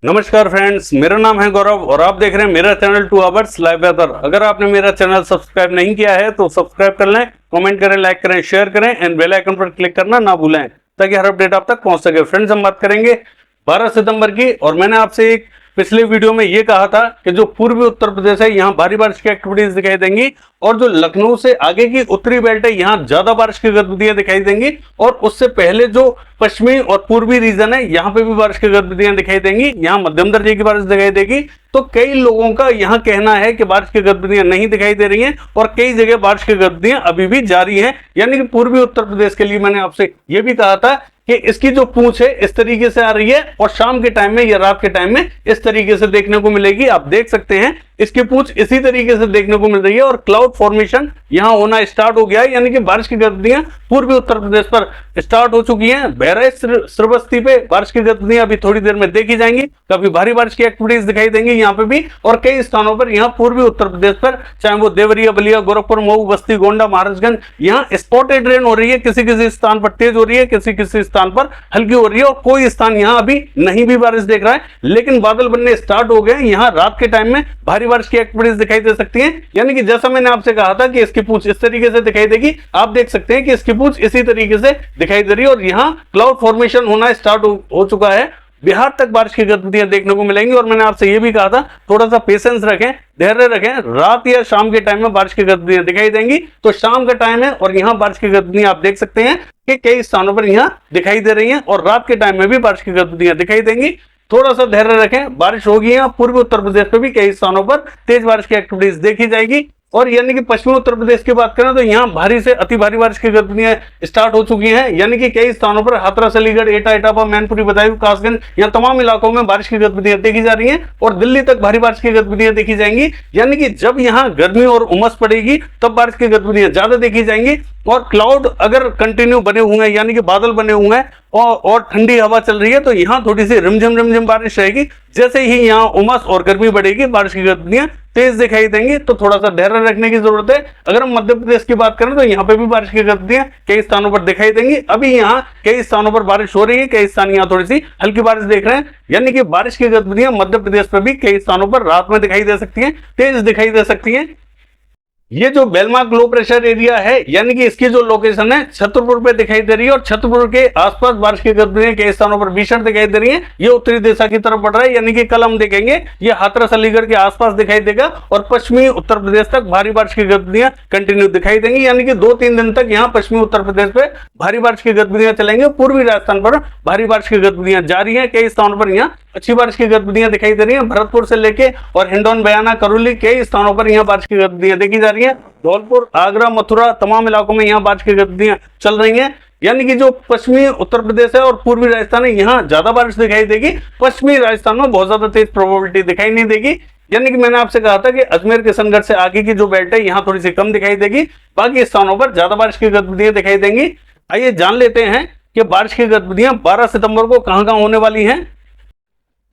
नमस्कार फ्रेंड्स, मेरा नाम है गौरव और आप देख रहे हैं मेरा चैनल 2 आवर्स लाइव वेदर। अगर आपने मेरा चैनल सब्सक्राइब नहीं किया है तो सब्सक्राइब कर लें, कमेंट करें, लाइक करें, शेयर करें एंड बेल आइकन पर क्लिक करना ना भूलें ताकि हर अपडेट आप तक पहुंच सके। फ्रेंड्स, हम बात करेंगे 12 सितंबर की और मैंने आपसे एक पिछले वीडियो में ये कहा था कि जो पूर्वी उत्तर प्रदेश है यहाँ भारी बारिश की एक्टिविटीज दिखाई देंगी और जो लखनऊ से आगे की उत्तरी बेल्ट है यहाँ ज्यादा बारिश की गतिविधियां दिखाई देंगी और उससे पहले जो पश्चिमी और पूर्वी रीजन है यहाँ पे भी बारिश की गतिविधियां दिखाई देंगी। यहाँ मध्यम दर्जे की बारिश दिखाई देगी। तो कई लोगों का यहाँ कहना है कि बारिश की गतिविधियां नहीं दिखाई दे रही हैं और कई जगह बारिश की गतिविधियां अभी भी जारी हैं। यानी कि पूर्वी उत्तर प्रदेश के लिए मैंने आपसे ये भी कहा था कि इसकी जो पूंछ है इस तरीके से आ रही है और शाम के टाइम में या रात के टाइम में इस तरीके से देखने को मिलेगी। आप देख सकते हैं इसकी पूंछ इसी तरीके से देखने को मिल रही है और क्लाउड फॉर्मेशन यहां होना स्टार्ट हो गया है। यानी कि बारिश की गतिविधियां पूर्वी उत्तर प्रदेश पर स्टार्ट हो चुकी हैं। बहराइच श्रावस्ती पे बारिश की गतिविधियां अभी थोड़ी देर में देखी जाएंगी। काफी भारी बारिश की एक्टिविटीज दिखाई देंगी यहाँ पे भी और कई स्थानों पर यहाँ पूर्वी उत्तर प्रदेश पर, चाहे वो देवरिया, बलिया, गोरखपुर, मऊ, बस्ती, गोंडा, महाराजगंज, यहाँ स्पॉटेड रेन हो रही है। किसी किसी स्थान पर तेज हो रही है, किसी किसी स्थान पर हल्की हो रही है और कोई स्थान यहाँ अभी नहीं भी बारिश देख रहा है, लेकिन बादल बनने स्टार्ट हो गए। यहाँ रात के टाइम में भारी बारिश की एक्टिविटीज दिखाई दे सकती हैं। यानी कि जैसा मैंने आपसे कहा था कि इसकी पूंछ इस तरीके से दिखाई देगी, आप देख सकते हैं कि इसकी पूंछ इसी तरीके से दिखाई दे रही है और यहाँ क्लाउड फॉर्मेशन होना स्टार्ट हो चुका है। बिहार तक बारिश की गतिविधियां देखने को मिलेंगी और मैंने आपसे ये भी कहा था थोड़ा सा पेशेंस रखें, धैर्य रखें। रात या शाम के टाइम में बारिश की गतिविधियां दिखाई देंगी। तो शाम का टाइम है और यहाँ बारिश की गतिविधियां आप देख सकते हैं कि कई स्थानों पर यहाँ दिखाई दे रही हैं और रात के टाइम में भी बारिश की गतिविधियां दिखाई देंगी। थोड़ा सा धैर्य रखें, बारिश होगी। यहाँ पूर्वी उत्तर प्रदेश में भी कई स्थानों पर तेज बारिश की एक्टिविटीज देखी जाएगी। और यानी कि पश्चिमी उत्तर प्रदेश की बात करें तो यहाँ भारी से अति भारी बारिश की गतिविधियां स्टार्ट हो चुकी हैं। यानी कि कई स्थानों पर हाथरस, अलीगढ़, एटा, इटापा, मैनपुरी, बदायूं, कासगंज, यहाँ तमाम इलाकों में बारिश की गतिविधियां देखी जा रही हैं और दिल्ली तक भारी बारिश की गतिविधियां देखी जाएंगी। यानी कि जब यहाँ गर्मी और उमस पड़ेगी तब बारिश की गतिविधियां ज्यादा देखी जाएंगी और क्लाउड अगर कंटिन्यू बने हुए हैं, यानी कि बादल बने हुए हैं और ठंडी हवा चल रही है तो यहाँ थोड़ी सी रिमझिम बारिश रहेगी। जैसे ही यहाँ उमस और गर्मी बढ़ेगी बारिश की गतिविधियां तेज दिखाई देंगी। तो थोड़ा सा धैर्य रखने की जरूरत है। अगर हम मध्य प्रदेश की बात करें तो यहाँ पे भी बारिश की गतिविधियां कई स्थानों पर दिखाई देंगी। अभी यहाँ कई स्थानों पर बारिश हो रही है, कई स्थान यहाँ थोड़ी सी हल्की बारिश देख रहे हैं। यानी कि बारिश की गतिविधियां मध्य प्रदेश पर भी कई स्थानों पर रात में दिखाई दे सकती है, तेज दिखाई दे सकती है। ये जो बेलमार्क लो प्रेशर एरिया है, यानी कि इसकी जो लोकेशन है छतरपुर पे दिखाई दे रही है और छतरपुर के आसपास बारिश की गतिविधियां कई स्थानों पर भीषण दिखाई दे रही है। ये उत्तरी दिशा की तरफ बढ़ रहा है। यानी कि कल हम देखेंगे ये हाथरस, अलीगढ़ के आसपास दिखाई देगा और पश्चिमी उत्तर प्रदेश तक भारी बारिश की गतिविधियां कंटिन्यू दिखाई देंगी। यानी कि 2-3 दिन तक यहाँ पश्चिमी उत्तर प्रदेश पे भारी बारिश की गतिविधियां चलेंगे। पूर्वी राजस्थान पर भारी बारिश की गतिविधियां जारी है। कई स्थानों पर यहाँ अच्छी बारिश की गतिविधियां दिखाई दे रही है। भरतपुर से लेके और हिंडौन, बयाना, करौली, कई स्थानों पर यहाँ बारिश की गतिविधियां देखी जा रही है। धौलपुर, आगरा, मथुरा, तमाम इलाकों में यहाँ बारिश की गतिविधियां चल रही हैं। यानी कि जो पश्चिमी उत्तर प्रदेश है और पूर्वी राजस्थान है यहाँ ज्यादा बारिश दिखाई देगी। पश्चिमी राजस्थान में बहुत ज्यादा तेज प्रोबेबिलिटी दिखाई नहीं देगी। यानी कि मैंने आपसे कहा था कि अजमेर, किशनगढ़ से आगे की जो बेल्ट है यहाँ थोड़ी सी कम दिखाई देगी, बाकी स्थानों पर ज्यादा बारिश की गतिविधियां दिखाई देंगी। आइए जान लेते हैं कि बारिश की गतिविधियां 12 सितंबर को कहां होने वाली हैं।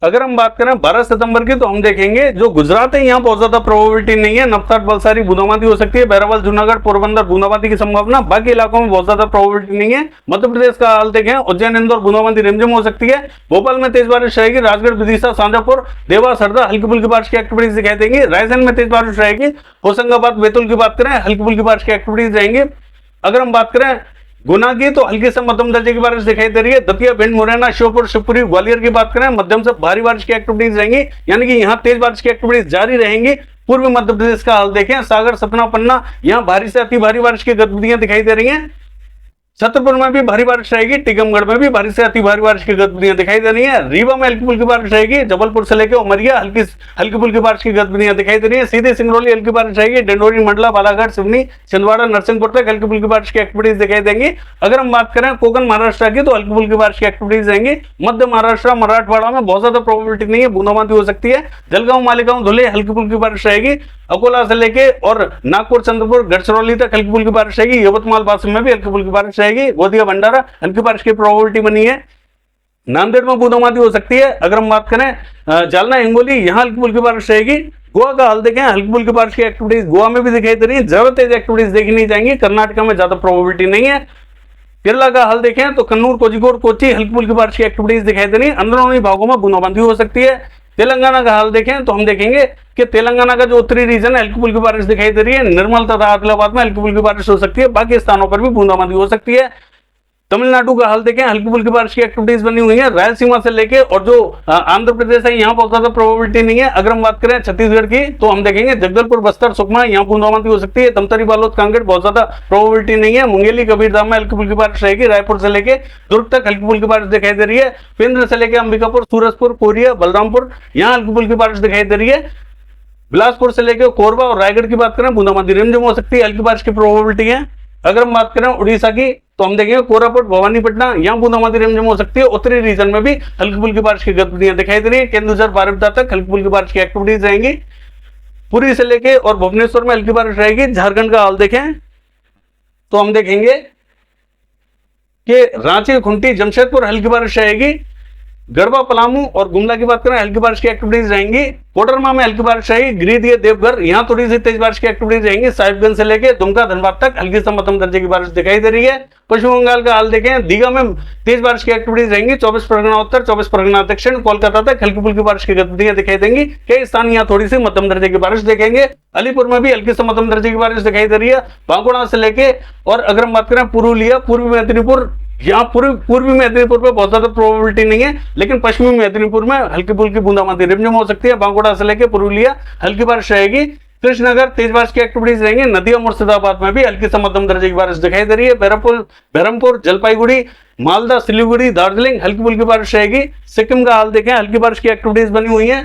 अगर हम बात करें 12 सितंबर की तो हम देखेंगे जो गुजरात है यहाँ बहुत ज्यादा प्रोबेबिलिटी नहीं है। नवसारी, वलसारी बूंदाबांदी हो सकती है। बहरावल, जूनागढ़, पोरबंदर बूंदाबांदी की संभावना। बाकी इलाकों में बहुत ज्यादा प्रोबेबिलिटी नहीं है। मध्य प्रदेश का हाल देखें, उज्जैन, इंदौर बूंदाबांदी रिमझिम हो सकती है। भोपाल में तेज बारिश रहेगी। राजगढ़, विदिशा, शाजापुर, देवास, हरदा हल्की फुल्की बारिश की एक्टिविटीज दिखाई देंगी। रायसेन में तेज बारिश रहेगी। होशंगाबाद, बैतूल की बात करें हल्की फुल्की बारिश की एक्टिविटीज रहेंगी। अगर हम बात करें गुना की तो हल्की से मध्यम दर्जे की बारिश दिखाई दे रही है। दतिया, भिंड, मुरैना, श्योपुर, शिवपुरी, ग्वालियर की बात करें मध्यम से भारी बारिश की एक्टिविटीज रहेंगी। यानी कि यहाँ तेज बारिश की एक्टिविटीज जारी रहेंगी। पूर्वी मध्य प्रदेश का हाल देखें, सागर, सतना, पन्ना, यहाँ भारी से अति भारी बारिश की गतिविधियां दिखाई दे रही हैं। छतरपुर में भी भारी बारिश रहेगी। टीकमगढ़ में भी भारी से अति भारी बारिश की गतिविधियां दिखाई दे रही है। रीवा में हल्की फुल्की बारिश रहेगी। जबलपुर से लेकर उमरिया हल्की फुल्की बारिश की गतिविधियां दिखाई दे रही है। सीधे सिंगरौली हल्की बारिश रहेगी। डिंडोरी, मंडला, बालाघाट, सिवनी, छिंदवाड़ा, नरसिंहपुर तक हल्की फुल्की बारिश की एक्टिविटीज दिखाई देंगी। अगर हम बात करें कोकण महाराष्ट्र की तो हल्की फुल्की बारिश की एक्टिविटीज रहेंगी। मध्य महाराष्ट्र, मराठवाड़ा में बहुत ज्यादा प्रोबेबिलिटी नहीं है, बूंदाबांदी हो सकती है। जलगांव, मालेगांव, धुले हल्की फुल्की बारिश रहेगी। अकोला से लेके और नागपुर, चंद्रपुर, गढ़चिरौली तक हल्की फुल्की बारिश रहेगी। यवतमाल, वाशिम में भी हल्की फुल्की बारिश रहेगी। गोंदिया, भंडारा हल्की बारिश की प्रोबेबिलिटी बनी है। नांदेड़ में बूंदाबांदी हो सकती है। अगर हम बात करें जालना, हिंगोली, यहाँ हल्की फुल्की बारिश रहेगी। गोवा का हाल देखें, हल्की फुल्की बारिश की एक्टिविटीज गोवा में भी दिखाई दे रही है। ज्यादा तेज एक्टिविटीज देखी नहीं जाएंगी। कर्नाटक में ज्यादा प्रोबेबिलिटी नहीं है। केरला का हाल देखें तो कन्नूर, कोझिकोड, कोच्चि हल्की फुल्की बारिश की एक्टिविटीज दिखाई दे रही है। अंदरूनी भागों में बूंदाबांदी हो सकती है। तेलंगाना का हाल देखें तो हम देखेंगे कि तेलंगाना का जो उत्तरी रीजन है हल्की फुल्की बारिश दिखाई दे रही है। निर्मल तथा आदिलाबाद में हल्की फुल्की बारिश हो सकती है। बाकी स्थानों पर भी बूंदाबांदी हो सकती है। तमिलनाडु का हाल देखें, हल्की फुल्की बारिश की एक्टिविटीज बनी हुई है। रायलसीमा से लेके और जो आंध्र प्रदेश है यहाँ बहुत ज्यादा प्रोबेबिलिटी नहीं है। अगर हम बात करें छत्तीसगढ़ की तो हम देखेंगे जगदलपुर, बस्तर, सुकमा यहाँ बूंदाबांदी हो सकती है। दमतरी, बालोद, कांकेर बहुत ज्यादा प्रोबेबिलिटी नहीं है। मुंगेली, कबीरधाम में हल्की फुल्की बारिश रहेगी। रायपुर से लेके दुर्ग तक हल्की फुल्की बारिश दिखाई दे रही है। पेंद्र से लेकर अंबिकापुर, सूरजपुर, कोरिया, बलरामपुर यहाँ हल्की फुल्की बारिश दिखाई दे रही है। बिलासपुर से लेकर कोरबा और रायगढ़ की बात करें बूंदाबांदी रिमझिम हो सकती है, हल्की बारिश की प्रोबेबिलिटी है। अगर हम बात करें उड़ीसा की तो हम देखेंगे कोरापुट, भवानीपटना यहाँ बूंदाबांदी रिमझिम हो सकती है। उत्तरी रीजन में भी हल्की फुल्की बारिश की गतिविधियां दिखाई दे रही है। केंदुझर, बारिपदा तक हल्की फुल्की बारिश की एक्टिविटीज रहेंगी। पुरी से लेके और भुवनेश्वर में हल्की बारिश रहेगी। झारखंड का हाल देखें तो हम देखेंगे कि रांची, खुंटी, जमशेदपुर हल्की बारिश रहेगी। गढ़वा, पलामू और गुमला की बात करें हल्की बारिश की एक्टिविटीज रहेंगी। कोडरमा में हल्की बारिश रहेगी। गिरिडीह, देवघर यहाँ थोड़ी सी तेज बारिश की एक्टिविटीज रहेंगी। साहिबगंज से लेकर दुमका, धनबाद तक हल्की से मध्यम दर्जे की बारिश दिखाई दे रही है। पश्चिम बंगाल का हाल देखें, दीघा में तेज बारिश की एक्टिविटीज रहेंगी। 24 परगना उत्तर, 24 परगना दक्षिण, कोलकाता तक हल्की फुल्की बारिश की गतिविधियां दिखाई देंगी। कई स्थान यहाँ थोड़ी सी मध्यम दर्जे की बारिश देखेंगे। अलीपुर में भी हल्की से मध्यम दर्जे की बारिश दिखाई दे रही है। बांकुड़ा से लेके और अगर हम बात करें पुरुलिया, पूर्वी मेदिनीपुर यहाँ पूर्वी मेदिनीपुर में बहुत ज्यादा प्रोबेबिलिटी नहीं है, लेकिन पश्चिमी मेदिनीपुर में हल्की फुल्की बूंदाबांदी रिमझिम हो सकती है। बांकुड़ा से लेकर पुरुलिया हल्की बारिश रहेगी। कृष्णनगर तेज बारिश की एक्टिविटीज रहेंगी। नदिया, मुर्शिदाबाद में भी हल्की से मध्यम दर्जे की बारिश दिखाई दे रही है। बहरमपुर, जलपाईगुड़ी, मालदा, सिलीगुड़ी, दार्जिलिंग हल्की फुल्की बारिश रहेगी। सिक्किम का हाल देखें, हल्की बारिश की एक्टिविटीज बनी हुई है।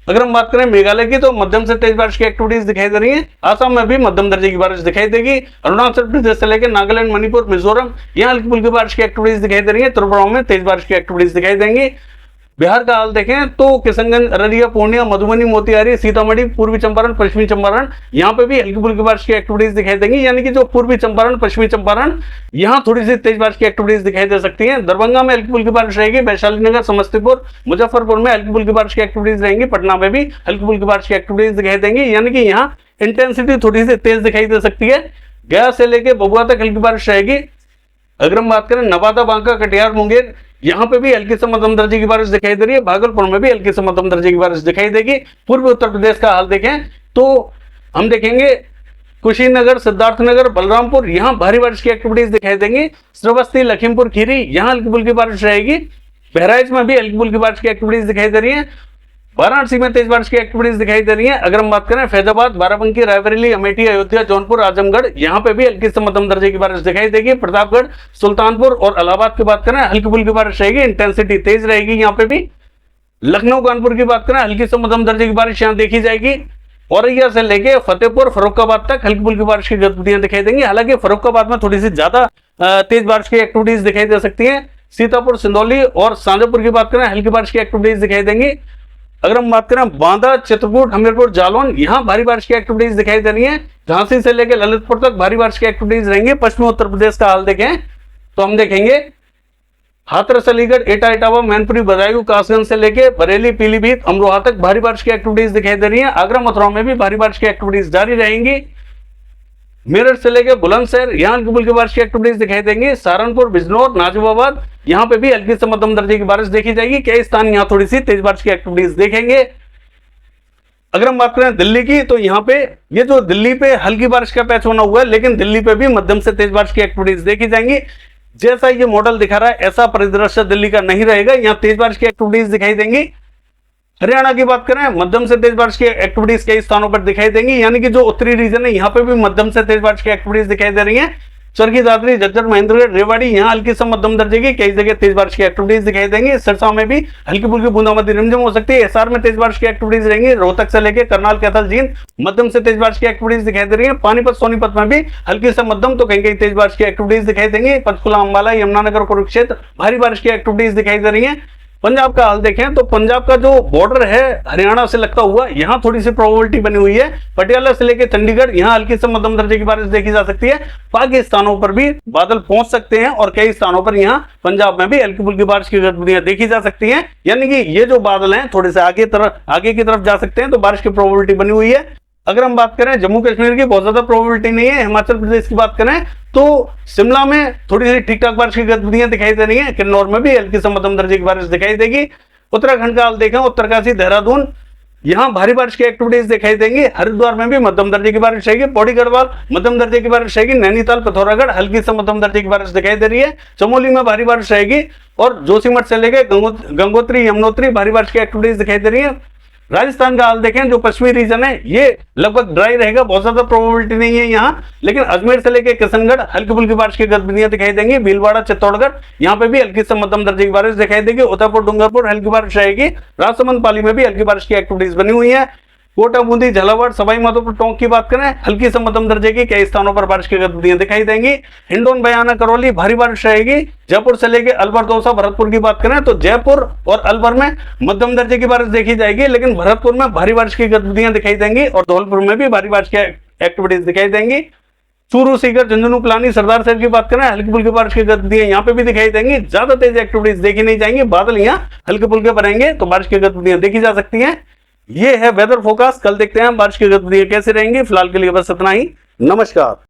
अगर हम बात करें मेघालय की तो मध्यम से तेज बारिश की एक्टिविटीज दिखाई दे रही है। आसाम में भी मध्यम दर्जे की बारिश दिखाई देगी। अरुणाचल प्रदेश से लेकर नागालैंड, मणिपुर, मिजोरम यहाँ हल्की फुल्की बारिश की एक्टिविटीज दिखाई दे रही है। त्रिपुरा में तेज बारिश की एक्टिविटीज दिखाई देंगी। बिहार का हाल देखें तो किशनगंज, अररिया, पूर्णिया, मधुबनी, मोतिहारी, सीतामढ़ी, पूर्वी चंपारण, पश्चिमी चंपारण यहाँ पे भी हल्की फुल्की बारिश की एक्टिविटीज दिखाई देंगी। यानी कि जो पूर्वी चंपारण, पश्चिमी चंपारण यहाँ थोड़ी सी तेज बारिश की एक्टिविटीज दिखाई दे सकती हैं। दरभंगा में हल्की फुल्की बारिश रहेगी। वैशाली नगर, समस्तीपुर, मुजफ्फरपुर में हल्की फुल्की बारिश की एक्टिविटीज रहेंगी। पटना में भी हल्की फुल्की बारिश की एक्टिविटीज दिखाई देंगी। यानी कि यहाँ इंटेंसिटी थोड़ी सी तेज दिखाई दे सकती है। गया से लेकर बबुआ तक हल्की बारिश रहेगी। अगर हम बात करें नवादा, बांका, कटिहार, मुंगेर यहाँ पे भी हल्की से मध्यम दर्जे की बारिश दिखाई दे रही है। भागलपुर में भी हल्की से मध्यम दर्जे की बारिश दिखाई देगी। पूर्वी उत्तर प्रदेश का हाल देखें तो हम देखेंगे कुशीनगर, सिद्धार्थनगर, बलरामपुर यहाँ भारी बारिश की एक्टिविटीज दिखाई देंगी। श्रावस्ती, लखीमपुर खीरी यहाँ हल्की फुल्की बारिश रहेगी। बहराइच में भी हल्की फुल्की बारिश की एक्टिविटीज दिखाई दे रही है। वाराणसी में तेज बारिश की एक्टिविटीज दिखाई दे रही है। अगर हम बात करें फैजाबाद, बाराबंकी, रायबरेली, अमेठी, अयोध्या, जौनपुर, आजमगढ़ यहाँ पे भी हल्की से मध्यम दर्जे की बारिश दिखाई देगी। प्रतापगढ़, सुल्तानपुर और इलाहाबाद की बात करें हल्की फुल्की बारिश रहेगी। इंटेंसिटी तेज रहेगी यहाँ पे भी। लखनऊ, कानपुर की बात करें हल्की से मध्यम दर्जे की बारिश यहाँ देखी जाएगी। औरैया से लेके फतेहपुर, फर्रुखाबाद तक हल्की फुल्की बारिश की गतिविधियां दिखाई देंगी। हालांकि फर्रुखाबाद में थोड़ी सी ज्यादा तेज बारिश की एक्टिविटीज दिखाई दे सकती है। सीतापुर, सिंदौली और शाजापुर की बात करें हल्की बारिश की एक्टिविटीज दिखाई देंगी। अगर हम बात करें बांदा, चित्रकूट, हमीरपुर, जालौन यहाँ भारी बारिश की एक्टिविटीज दिखाई दे रही है। झांसी से लेकर ललितपुर तक भारी बारिश की एक्टिविटीज रहेंगी। पश्चिमी उत्तर प्रदेश का हाल देखें तो हम देखेंगे हाथरस, अलीगढ़, एटा, इटावा, मैनपुरी, बदायूं, कासगंज से लेकर बरेली, पीलीभीत, अमरोहा तक भारी बारिश की एक्टिविटीज दिखाई दे रही है। आगरा, मथुरा में भी भारी बारिश की एक्टिविटीज जारी रहेंगी। मेरठ से लेकर बुलंदशहर यहाँ हल्की फुल्की बारिश की एक्टिविटीज दिखाई देंगी। सहारनपुर, बिजनौर, नाजिबाबाद यहाँ पे भी हल्की से मध्यम दर्जे की बारिश देखी जाएगी। कई स्थान यहाँ थोड़ी सी तेज बारिश की एक्टिविटीज देखेंगे। अगर हम बात करें दिल्ली की तो यहाँ पे ये जो दिल्ली पे हल्की बारिश का पैच होना हुआ है, लेकिन दिल्ली पे भी मध्यम से तेज बारिश की एक्टिविटीज देखी जाएंगी। जैसा ये मॉडल दिखा रहा है ऐसा परिदृश्य दिल्ली का नहीं रहेगा। यहाँ तेज बारिश की एक्टिविटीज दिखाई देंगी। हरियाणा की बात करें मध्यम से तेज बारिश की एक्टिविटीज कई स्थानों पर दिखाई देंगी। यानी कि जो उत्तरी रीजन है यहाँ पे भी मध्यम से तेज बारिश की एक्टिविटीज दिखाई दे रही है। चरखी दादरी, झज्जर, महेंद्रगढ़, रेवाड़ी यहाँ हल्की से मध्यम दर्जे की कई जगह तेज बारिश की एक्टिविटीज दिखाई देंगी। सिरसा में भी हल्की फुल्की बूंदाबांदी रिमझिम हो सकती है। एसआर में तेज बारिश की एक्टिविटीज रहेंगी। रोहतक से लेकर करनाल, कैथल, जींद मध्यम से तेज बारिश की एक्टिविटीज दिखाई दे रही है। पानीपत, सोनीपत में भी हल्की से मध्यम तो कहीं कहीं तेज बारिश की एक्टिविटीज दिखाई देंगी। पंचकुला, अंबाला, यमुनानगर, कुरुक्षेत्र भारी बारिश की एक्टिविटीज दिखाई दे रही है। पंजाब का हाल देखें तो पंजाब का जो बॉर्डर है हरियाणा से लगता हुआ यहाँ थोड़ी सी प्रोबेबिलिटी बनी हुई है। पटियाला से लेकर चंडीगढ़ यहाँ हल्की से मध्यम दर्जे की बारिश देखी जा सकती है। बाकी स्थानों पर भी बादल पहुंच सकते हैं और कई स्थानों पर यहाँ पंजाब में भी हल्की फुल्की बारिश की गतिविधियां देखी जा सकती हैं। यानी कि ये जो बादल हैं थोड़े से आगे की तरफ जा सकते हैं, तो बारिश की प्रोबेबिलिटी बनी हुई है। अगर हम बात करें जम्मू कश्मीर की बहुत ज्यादा प्रोबेबिलिटी नहीं है। हिमाचल प्रदेश की बात करें तो शिमला में थोड़ी सी ठीक ठाक बारिश की गतिविधियां दिखाई दे रही है। किन्नौर में भी हल्की से मध्यम दर्जे की बारिश दिखाई देगी। उत्तराखंड का हाल देखें, उत्तरकाशी, देहरादून, यहां भारी बारिश की एक्टिविटीज दिखाई देंगी। हरिद्वार में भी मध्यम दर्जे की बारिश रहेगी। पौड़ी गढ़वाल मध्यम दर्जे की बारिश रहेगी। नैनीताल, पिथौरागढ़ हल्की से मध्यम दर्जे की बारिश दिखाई दे रही है। चमोली में भारी बारिश रहेगी और जोशीमठ से लेकर गंगोत्री, यमुनोत्री भारी बारिश की एक्टिविटीज दिखाई दे रही है। राजस्थान का हाल देखें, जो पश्चिमी रीजन है ये लगभग ड्राई रहेगा, बहुत ज्यादा प्रोबेबिलिटी नहीं है यहाँ। लेकिन अजमेर से लेकर किशनगढ़ हल्की फुल्की बारिश की गतिविधियां दिखाई देंगी। भीलवाड़ा, चित्तौड़गढ़ यहाँ पे भी हल्की से मध्यम दर्जे की बारिश दिखाई देगी। उदयपुर, डूंगरपुर हल्की बारिश रहेगी। राजसमंद, पाली में भी हल्की बारिश की एक्टिविटीज बनी हुई है। कोटा, बूंदी, झालावाड़, सवाई माधोपुर, टोंक की बात करें, हल्की से मध्यम दर्जे की कई स्थानों पर बारिश की गतिविधियां दिखाई देंगी। हिंडौन, बयाना, करौली भारी बारिश रहेगी। जयपुर से लेकर अलवर, दौसा, भरतपुर की बात करें तो जयपुर और अलवर में मध्यम दर्जे की बारिश देखी जाएगी, लेकिन भरतपुर में भारी बारिश की गतिविधियां दिखाई देंगी और धौलपुर में भी भारी बारिश की एक्टिविटीज दिखाई देंगी। चूरू, सीकर, झुंझुनू, पिलानी, सरदार शहर की बात करें, हल्की फुल्की बारिश की गतिविधियां यहाँ पे भी दिखाई देंगी। ज्यादा तेज एक्टिविटीज देखी नहीं जाएंगी। बादल यहाँ हल्के फुल्के बनेंगे तो बारिश की गतिविधियां देखी जा सकती हैं। ये है वेदर फोरकास्ट। कल देखते हैं बारिश की गतिविधियां कैसे रहेंगी। फिलहाल के लिए बस इतना ही। नमस्कार।